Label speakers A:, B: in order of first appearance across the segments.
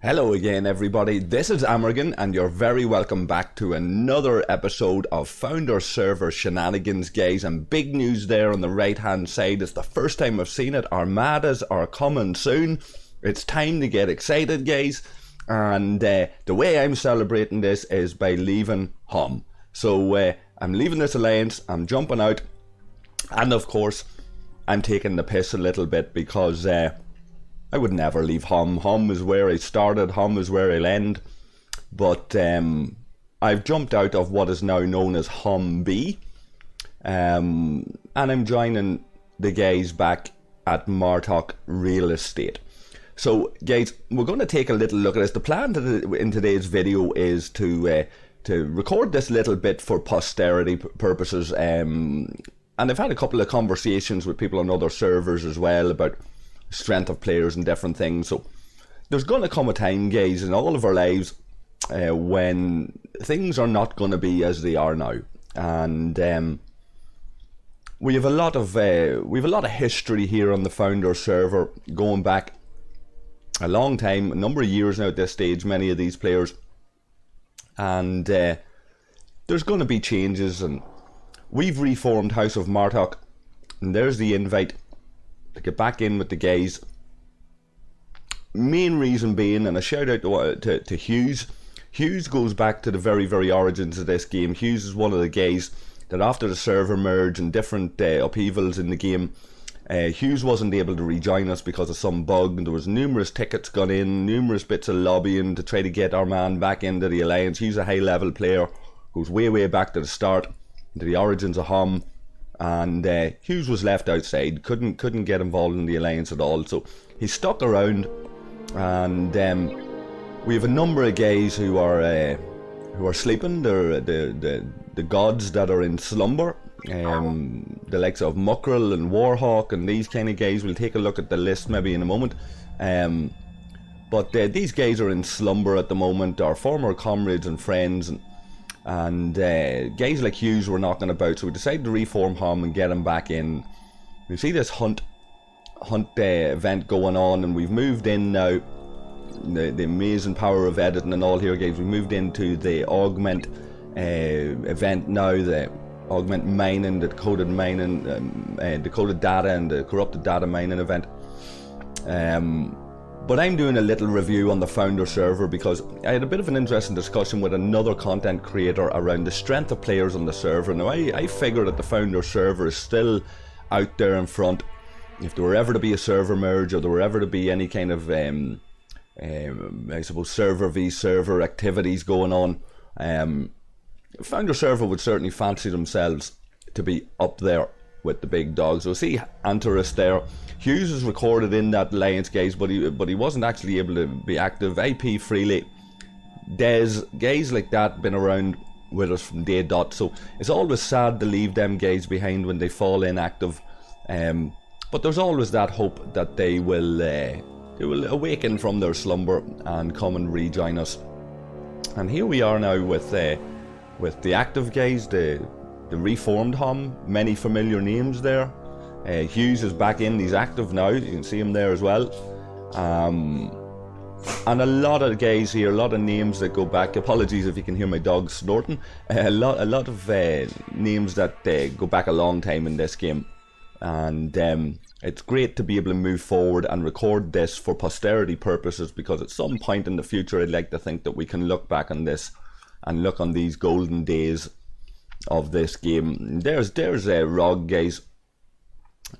A: Hello again everybody, this is Amorgin and you're very welcome back to another episode of Founder Server Shenanigans, guys. And big news there on the right hand side. It's the first time I've seen it. Armadas are coming soon. It's time to get excited, guys. And the way I'm celebrating this is by leaving home. So I'm leaving this alliance, I'm jumping out, and of course I'm taking the piss a little bit because I would never leave Hum. Hum is where I started, Hum is where I'll end. But I've jumped out of what is now known as Hum B. And I'm joining the guys back at Martok Real Estate. So guys, we're going to take a little look at this. The plan in today's video is to record this little bit for posterity purposes. And I've had a couple of conversations with people on other servers as well about strength of players and different things. So there's going to come a time, guys, in all of our lives when things are not going to be as they are now, and we have a lot of history here on the Founder server, going back a long time, a number of years now at this stage, many of these players, and there's going to be changes. And we've reformed House of Martok, and there's the invite to get back in with the guys. Main reason being, and a shout out to Hughes. Hughes goes back to the very origins of this game. Hughes is one of the guys that after the server merge and different upheavals in the game, Hughes wasn't able to rejoin us because of some bug, and there was numerous tickets gone in, numerous bits of lobbying to try to get our man back into the alliance. He's a high level player, goes way back to the start, to the origins of Hum. And Hughes was left outside, couldn't get involved in the alliance at all, so he stuck around. And we have a number of guys who are sleeping. They're the gods that are in slumber, the likes of Muckrell and Warhawk and these kind of guys. We'll take a look at the list maybe in a moment. But these guys are in slumber at the moment, our former comrades and friends, and guys like Hughes were knocking about, so we decided to reform Hum and get him back in. We see this hunt event going on, and we've moved in now. The amazing power of editing and all here, guys. We moved into the augment event now, the augment mining, the decoded mining, decoded data and the corrupted data mining event. But I'm doing a little review on the Founder server because I had a bit of an interesting discussion with another content creator around the strength of players on the server. Now I figure that the Founder server is still out there in front. If there were ever to be a server merge, or there were ever to be any kind of I suppose server v server activities going on, Founder server would certainly fancy themselves to be up there with the big dogs. So see Antares there. Hughes is recorded in that alliance, guys, but he wasn't actually able to be active. IP freely. Des, guys like that been around with us from day dot, so it's always sad to leave them guys behind when they fall inactive. But there's always that hope that they will awaken from their slumber and come and rejoin us. And here we are now with the active guys, the reformed Hum, many familiar names there. Hughes is back in, he's active now, you can see him there as well. And a lot of guys here, a lot of names that go back. Apologies if you can hear my dog snorting. A lot of names that go back a long time in this game. And it's great to be able to move forward and record this for posterity purposes, because at some point in the future I'd like to think that we can look back on this and look on these golden days of this game. There's Rog, guys.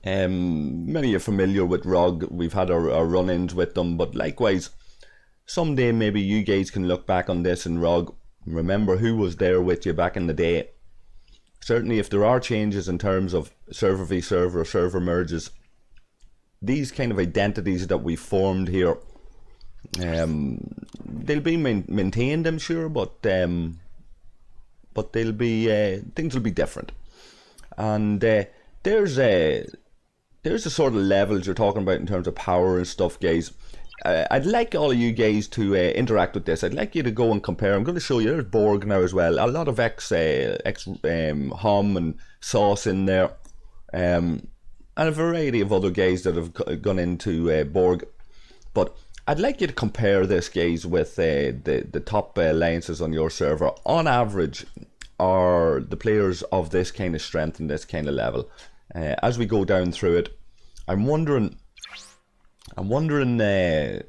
A: Many are familiar with Rog. We've had our run-ins with them, but likewise, someday maybe you guys can look back on this and Rog, remember who was there with you back in the day. Certainly if there are changes in terms of server v server or server merges, these kind of identities that we formed here, they'll be maintained, I'm sure, but they'll be things will be different. And there's the sort of levels you're talking about in terms of power and stuff, guys. I'd like all of you guys to interact with this. I'd like you to go and compare. I'm going to show you, there's Borg now as well. A lot of ex Hum and Sauce in there. And a variety of other guys that have gone into Borg. But I'd like you to compare this, guys, with the top alliances on your server. On average, are the players of this kind of strength and this kind of level? As we go down through it, I'm wondering the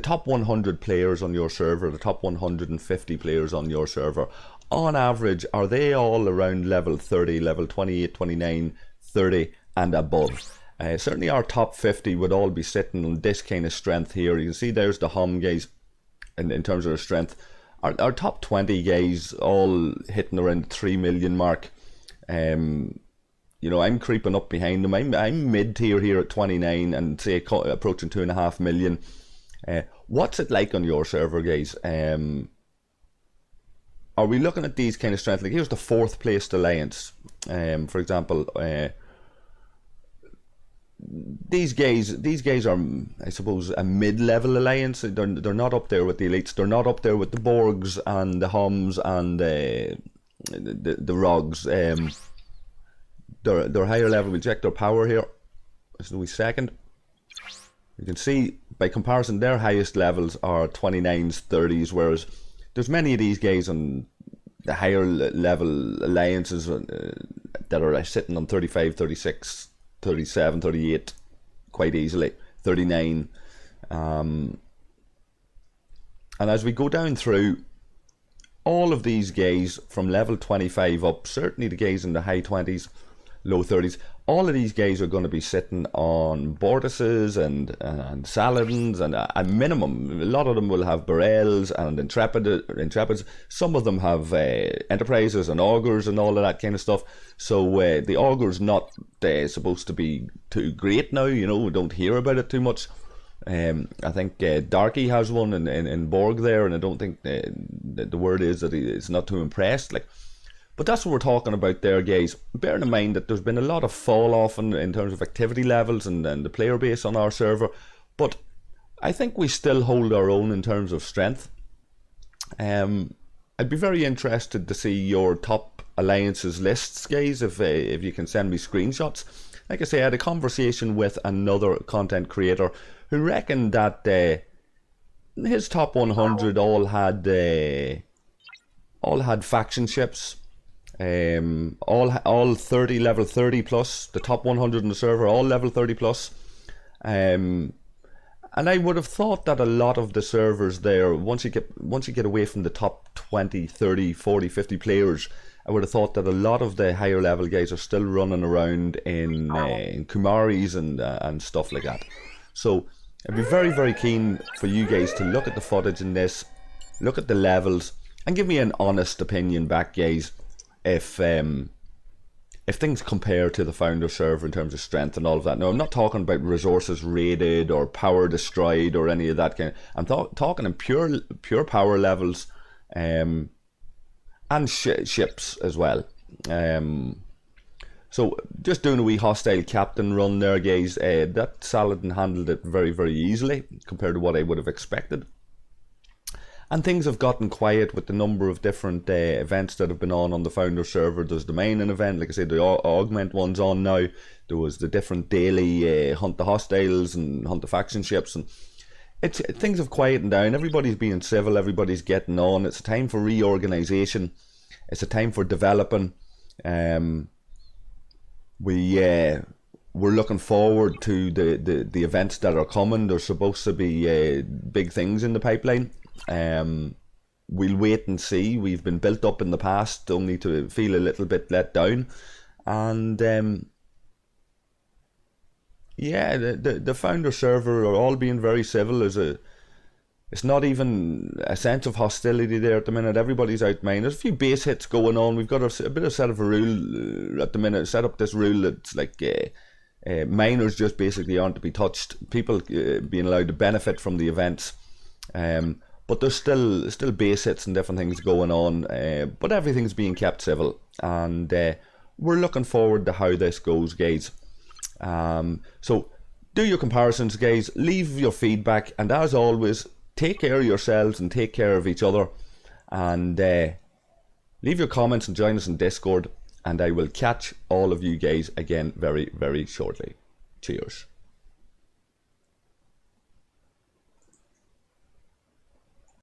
A: top 100 players on your server, the top 150 players on your server, on average, are they all around level 30, level 28, 29, 30 and above? Certainly our top 50 would all be sitting on this kind of strength here. You can see there's the hum guys in terms of their strength. Our top 20 guys all hitting around the 3 million mark. You know, I'm creeping up behind them. I'm mid-tier here at 29 and say approaching 2.5 million. What's it like on your server, guys? Are we looking at these kind of strength? Like here's the 4th placed alliance. For example, these guys are, I suppose, a mid-level alliance. They're not up there with the elites. They're not up there with the Borgs and the Hums and the Rogs. They're higher level. We'll check their power here. Just a wee second. You can see by comparison their highest levels are 29s, 30s, whereas there's many of these guys on the higher level alliances that are sitting on 35, 36, 37, 38 quite easily, 39. And as we go down through, all of these guys from level 25 up, certainly the guys in the high 20s, low 30s, all of these guys are going to be sitting on Bortuses and Saladins, and a minimum, a lot of them will have Burrells and Intrepids. Some of them have Enterprises and Augurs and all of that kind of stuff. So the Augur's not supposed to be too great now, you know, we don't hear about it too much. I think Darky has one in Borg there, and I don't think the word is that he's not too impressed. But that's what we're talking about there, guys. Bearing in mind that there's been a lot of fall off in terms of activity levels and the player base on our server, but I think we still hold our own in terms of strength. I'd be very interested to see your top alliances lists, guys, if you can send me screenshots. Like I say, I had a conversation with another content creator who reckoned that his top 100 all had faction ships. All 30, level 30 plus. The top 100 in the server, all level 30 plus. And I would have thought that a lot of the servers there, once you get away from the top 20, 30, 40, 50 players, I would have thought that a lot of the higher level guys are still running around in Kumaris and stuff like that. So I'd be very, very keen for you guys to look at the footage in this, look at the levels, and give me an honest opinion back, guys. If things compare to the founder server in terms of strength and all of that. Now, I'm not talking about resources raided or power destroyed or any of that kind. I'm talking in pure power levels, and ships as well. So just doing a wee hostile captain run there, guys. That Saladin handled it very, very easily compared to what I would have expected. And things have gotten quiet with the number of different events that have been on the founder server. There's the mining event, like I said, the augment one's on now. There was the different daily hunt the hostiles and hunt the faction ships, and things have quietened down. Everybody's being civil, everybody's getting on. It's a time for reorganization. It's a time for developing. We're looking forward to the events that are coming. There's supposed to be big things in the pipeline. We'll wait and see. We've been built up in the past only to feel a little bit let down, and yeah, the founder server are all being very civil. It's not even a sense of hostility there at the minute. Everybody's out mining. There's a few base hits going on. We've got a bit of set of a rule at the minute. Set up this rule that's like miners just basically aren't to be touched. People being allowed to benefit from the events. But there's still base hits and different things going on, but everything's being kept civil, and we're looking forward to how this goes, guys. So do your comparisons, guys, leave your feedback, and as always, take care of yourselves and take care of each other, and leave your comments and join us in Discord, and I will catch all of you guys again very, very shortly. Cheers.